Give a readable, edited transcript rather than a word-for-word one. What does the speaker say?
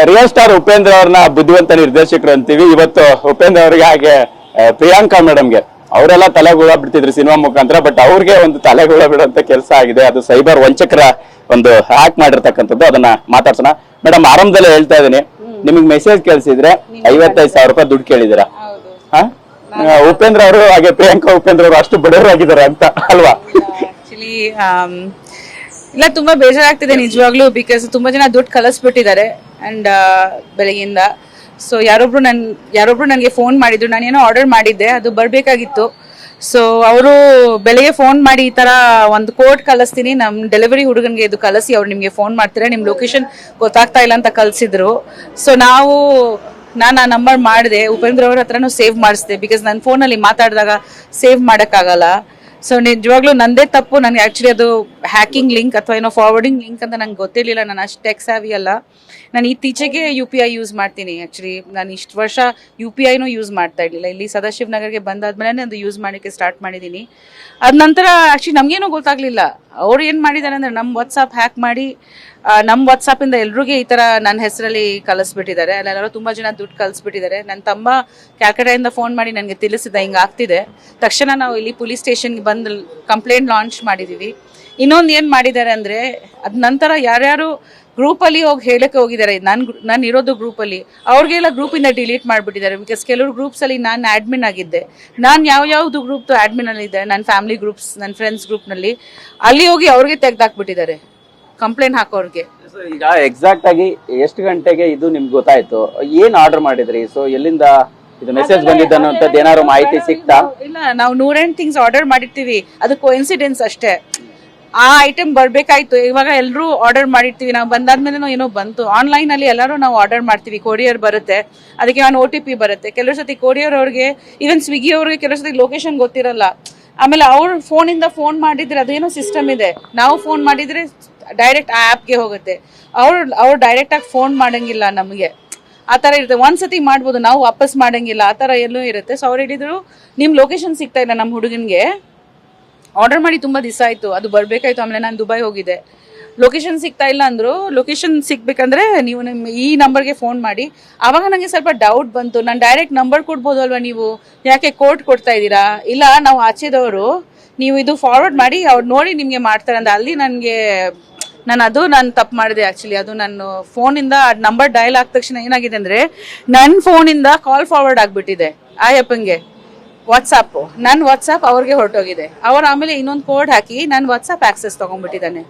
Real star Upendra ಅವ್ರನ್ನ ಬುದ್ಧಿವಂತ ನಿರ್ದೇಶಕರು ಅಂತೀವಿ. ಇವತ್ತು ಉಪೇಂದ್ರ ಅವ್ರಿಗೆ ಹಾಗೆ ಪ್ರಿಯಾಂಕಾ ಮೇಡಮ್ಗೆ ಅವರೆಲ್ಲ ತಲೆಗೂಳ ಬಿಡ್ತಿದ್ರು ಸಿನಿಮಾ ಮುಖಾಂತರ. ಬಟ್ ಅವ್ರಿಗೆ ಒಂದು ತಲೆಗೂಳ ಬಿಡುವಂತ ಕೆಲಸ ಆಗಿದೆ. ಅದು ಸೈಬರ್ ವಂಚಕರ ಒಂದು ಹ್ಯಾಕ್ ಮಾಡಿರ್ತಕ್ಕಂಥದ್ದು. ಅದನ್ನ ಮಾತಾಡ್ಸೋಣ. ಮೇಡಮ್, ಆರಂಭದಲ್ಲೇ ಹೇಳ್ತಾ ಇದೀನಿ, ನಿಮಗ್ ಮೆಸೇಜ್ ಕಳ್ಸಿದ್ರೆ 55,000 ರೂಪಾಯಿ ದುಡ್ಡು ಕೇಳಿದಿರಾ? ಉಪೇಂದ್ರ ಅವರು ಹಾಗೆ ಪ್ರಿಯಾಂಕಾ ಉಪೇಂದ್ರ ಅವರು ಅಷ್ಟು ಬಡವರಾಗಿದ್ದಾರೆ ಅಂತ ಅಲ್ವಾ? ಆಕ್ಚುಲಿ ಇಲ್ಲ, ತುಂಬಾ ಬೇಜಾರಾಗ್ತಿದೆ ನಿಜವಾಗ್ಲೂ. ಬಿಕಾಸ್ ತುಂಬಾ ಜನ ದುಡ್ಡು ಕಳಿಸ್ಬಿಟ್ಟಿದ್ದಾರೆ ಅಂಡ್ ಬೆಳಗ್ಗೆಯಿಂದ. ಸೊ ಯಾರೊಬ್ರು ನನಗೆ ಫೋನ್ ಮಾಡಿದ್ರು. ನಾನೇನೋ ಆರ್ಡರ್ ಮಾಡಿದ್ದೆ, ಅದು ಬರಬೇಕಾಗಿತ್ತು. ಸೊ ಅವರು ಬೆಳಗ್ಗೆ ಫೋನ್ ಮಾಡಿ ಈ ತರ ಒಂದು ಕೋಡ್ ಕಳಿಸ್ತೀನಿ, ನಮ್ಮ ಡೆಲಿವರಿ ಹುಡುಗನ್ಗೆ ಇದು ಕಳಿಸಿ, ಅವ್ರು ನಿಮ್ಗೆ ಫೋನ್ ಮಾಡ್ತಾರೆ, ನಿಮ್ ಲೊಕೇಶನ್ ಗೊತ್ತಾಗ್ತಾ ಇಲ್ಲ ಅಂತ ಕಳ್ಸಿದ್ರು. ಸೊ ನಾನು ಆ ನಂಬರ್ ಮಾಡಿದೆ, ಉಪೇಂದ್ರ ಅವ್ರ ಹತ್ರನೂ ಸೇವ್ ಮಾಡಿಸಿದೆ. ಬಿಕಾಸ್ ನನ್ನ ಫೋನಲ್ಲಿ ಮಾತಾಡಿದಾಗ ಸೇವ್ ಮಾಡೋಕ್ಕಾಗಲ್ಲ. ಸೊ ನಿಜವಾಗ್ಲೂ ನಂದೇ ತಪ್ಪು. ನನಗೆ ಆ್ಯಕ್ಚುಲಿ ಅದು ಹ್ಯಾಕಿಂಗ್ ಲಿಂಕ್ ಅಥವಾ ಏನೋ ಫಾರ್ವರ್ಡಿಂಗ್ ಲಿಂಕ್ ಅಂತ ನಂಗೆ ಗೊತ್ತಿರಲಿಲ್ಲ. ನಾನು ಅಷ್ಟು ಟೆಕ್ ಸಾವಿ ಅಲ್ಲ. ನಾನು ಇತ್ತೀಚೆಗೆ UPI ಯೂಸ್ ಮಾಡ್ತೀನಿ. ಆ್ಯಕ್ಚುಲಿ ನಾನು ಇಷ್ಟು ವರ್ಷ UPIನೂ ಯೂಸ್ ಮಾಡ್ತಾ ಇರಲಿಲ್ಲ. ಇಲ್ಲಿ ಸದಾಶಿವ್ ನಗರ್ಗೆ ಬಂದಾದ್ಮೇಲೆ ಅದು ಯೂಸ್ ಮಾಡೋಕ್ಕೆ ಸ್ಟಾರ್ಟ್ ಮಾಡಿದ್ದೀನಿ. ಅದ ನಂತರ ಆ್ಯಕ್ಚುಲಿ ನಮಗೇನೂ ಗೊತ್ತಾಗಲಿಲ್ಲ. ಅವ್ರು ಏನು ಮಾಡಿದ್ದಾರೆ ಅಂದರೆ ನಮ್ಮ ವಾಟ್ಸಾಪ್ ಹ್ಯಾಕ್ ಮಾಡಿ ನಮ್ಮ ವಾಟ್ಸಾಪಿಂದ ಎಲ್ರಿಗೂ ಈ ಥರ ನನ್ನ ಹೆಸರಲ್ಲಿ ಕಳಿಸ್ಬಿಟ್ಟಿದ್ದಾರೆ. ಅಲ್ಲೆಲ್ಲರೂ ತುಂಬ ಜನ ದುಡ್ಡು ಕಳಿಸ್ಬಿಟ್ಟಿದ್ದಾರೆ. ನನ್ನ ತಮ್ಮ ಕ್ಯಾಲ್ಕಟಾದಿಂದ ಫೋನ್ ಮಾಡಿ ನನಗೆ ತಿಳಿಸಿದ ಹಿಂಗೆ ಆಗ್ತಿದೆ. ತಕ್ಷಣ ನಾವು ಇಲ್ಲಿ ಪೊಲೀಸ್ ಸ್ಟೇಷನ್ಗೆ ಬಂದು ಕಂಪ್ಲೇಂಟ್ ಲಾಂಚ್ ಮಾಡಿದ್ದೀವಿ. ಇನ್ನೊಂದು ಏನು ಮಾಡಿದ್ದಾರೆ ಅಂದರೆ, ಅದ ನಂತರ ಯಾರ್ಯಾರು ಗ್ರೂಪಲ್ಲಿ ಹೋಗಿ ಹೇಳಕ್ಕೆ ಹೋಗಿದ್ದಾರೆ, ನಾನು ಇರೋದು ಗ್ರೂಪಲ್ಲಿ, ಅವ್ರಿಗೆಲ್ಲ ಗ್ರೂಪಿಂದ ಡಿಲೀಟ್ ಮಾಡಿಬಿಟ್ಟಿದ್ದಾರೆ. ಬಿಕಾಸ್ ಕೆಲವರು ಗ್ರೂಪ್ಸಲ್ಲಿ ನಾನು ಆ್ಯಡ್ಮಿನ್ ಆಗಿದ್ದೆ. ನಾನು ಯಾವ್ದು ಗ್ರೂಪ್ದು ಆ್ಯಡ್ಮಿನಲ್ಲಿ ಇದ್ದೆ, ನನ್ನ ಫ್ಯಾಮಿಲಿ ಗ್ರೂಪ್ಸ್, ನನ್ನ ಫ್ರೆಂಡ್ಸ್ ಗ್ರೂಪ್ನಲ್ಲಿ, ಅಲ್ಲಿ ಹೋಗಿ ಅವ್ರಿಗೆ ತೆಗ್ದಾಕ್ಬಿಟ್ಟಿದ್ದಾರೆ ಕಂಪ್ಲೇಂಟ್ ಹಾಕೋರ್ಗೆ. ಈಗ ಎಕ್ಸಾಕ್ಟ್ ಆಗಿ ಎಷ್ಟು ಗಂಟೆಗೆ ಇದು ನಿಮ್ಗೆ ಗೊತ್ತಾಯ್ತು? ಏನ್ ಆರ್ಡರ್ ಮಾಡಿದ್ರಿ? ಸೊ ಎಲ್ಲಿಂದ ಇದು ಮೆಸೇಜ್ ಬಂದಿದ್ದ ಅನ್ನೋಂಥದ್ದು ಏನಾದ್ರು ಮಾಹಿತಿ ಸಿಕ್ತಾ? ಇಲ್ಲ, ನಾವು 108 ಥಿಂಗ್ಸ್ ಆರ್ಡರ್ ಮಾಡಿರ್ತೀವಿ. ಅದು ಕೋಇನ್ಸಿಡೆನ್ಸ್ ಅಷ್ಟೇ. ಆ ಐಟಮ್ ಬರ್ಬೇಕಾಯ್ತು. ಇವಾಗ ಎಲ್ಲರೂ ಆರ್ಡರ್ ಮಾಡಿರ್ತೀವಿ. ನಾವು ಬಂದಾದ್ಮೇಲೆ ಏನೋ ಬಂತು ಆನ್ಲೈನ್ ಅಲ್ಲಿ, ಎಲ್ಲರೂ ನಾವು ಆರ್ಡರ್ ಮಾಡ್ತೀವಿ. ಕೊರಿಯರ್ ಬರುತ್ತೆ, ಅದಕ್ಕೆ ಒಂದು OTP ಬರುತ್ತೆ. ಕೆಲವು ಸತಿ ಕೊರಿಯರ್ ಅವ್ರಿಗೆ, ಈವನ್ ಸ್ವಿಗ್ಗಿ ಅವ್ರಿಗೆ ಕೆಲವು ಸತಿ ಲೊಕೇಶನ್ ಗೊತ್ತಿರಲ್ಲ. ಆಮೇಲೆ ಅವ್ರ ಫೋನಿಂದ ಫೋನ್ ಮಾಡಿದ್ರೆ ಅದೇನೋ ಸಿಸ್ಟಮ್ ಇದೆ, ನಾವು ಫೋನ್ ಮಾಡಿದ್ರೆ ಡೈರೆಕ್ಟ್ ಆ ಆ್ಯಪ್ಗೆ ಹೋಗುತ್ತೆ. ಅವ್ರು ಡೈರೆಕ್ಟಾಗಿ ಫೋನ್ ಮಾಡಂಗಿಲ್ಲ ನಮಗೆ. ಆ ಥರ ಇರುತ್ತೆ. ಒಂದ್ಸತಿ ಮಾಡ್ಬೋದು, ನಾವು ವಾಪಸ್ ಮಾಡಂಗಿಲ್ಲ. ಆ ಥರ ಎಲ್ಲೂ ಇರುತ್ತೆ. ಸೊ ಅವ್ರು ಹೇಳಿದ್ರು, ನಿಮ್ಮ ಲೊಕೇಶನ್ ಸಿಗ್ತಾ ಇಲ್ಲ ನಮ್ಮ ಹುಡುಗನಿಗೆ. ಆರ್ಡರ್ ಮಾಡಿ ತುಂಬ ದಿವಸ ಆಯಿತು, ಅದು ಬರಬೇಕಾಯ್ತು. ಆಮೇಲೆ ನಾನು ದುಬೈ ಹೋಗಿದ್ದೆ, ಲೊಕೇಶನ್ ಸಿಗ್ತಾ ಇಲ್ಲ ಅಂದರು. ಲೊಕೇಶನ್ ಸಿಗ್ಬೇಕಂದ್ರೆ ನೀವು ನಿಮ್ಮ ಈ ನಂಬರ್ಗೆ ಫೋನ್ ಮಾಡಿ. ಆವಾಗ ನನಗೆ ಸ್ವಲ್ಪ ಡೌಟ್ ಬಂತು. ನಾನು ಡೈರೆಕ್ಟ್ ನಂಬರ್ ಕೊಡ್ಬೋದು ಅಲ್ವಾ, ನೀವು ಯಾಕೆ ಕೋಡ್ ಕೊಡ್ತಾ ಇದ್ದೀರಾ? ಇಲ್ಲ, ನಾವು ಆಚೆದವರು, ನೀವು ಇದು ಫಾರ್ವರ್ಡ್ ಮಾಡಿ, ಅವ್ರು ನೋಡಿ ನಿಮಗೆ ಮಾಡ್ತಾರೆ ಅಂತ. ಅಲ್ಲಿ ನಾನು ತಪ್ಪು ಮಾಡಿದೆ ಆ್ಯಕ್ಚುಲಿ. ಅದು ನನ್ನ ಫೋನಿಂದ ನಂಬರ್ ಡಯಲ್ ಆದ ತಕ್ಷಣ ಏನಾಗಿದೆ ಅಂದರೆ, ನನ್ನ ಫೋನಿಂದ ಕಾಲ್ ಫಾರ್ವರ್ಡ್ ಆಗಿಬಿಟ್ಟಿದೆ ಆ ಆ್ಯಪಂಗೆ. ನನ್ನ ವಾಟ್ಸಾಪ್ ಅವ್ರಿಗೆ ಹೊರಟೋಗಿದೆ. ಅವ್ರು ಆಮೇಲೆ ಇನ್ನೊಂದು ಕೋಡ್ ಹಾಕಿ ನನ್ನ ವಾಟ್ಸಾಪ್ ಆಕ್ಸೆಸ್ ತೊಗೊಂಡ್ಬಿಟ್ಟಿದ್ದಾನೆ.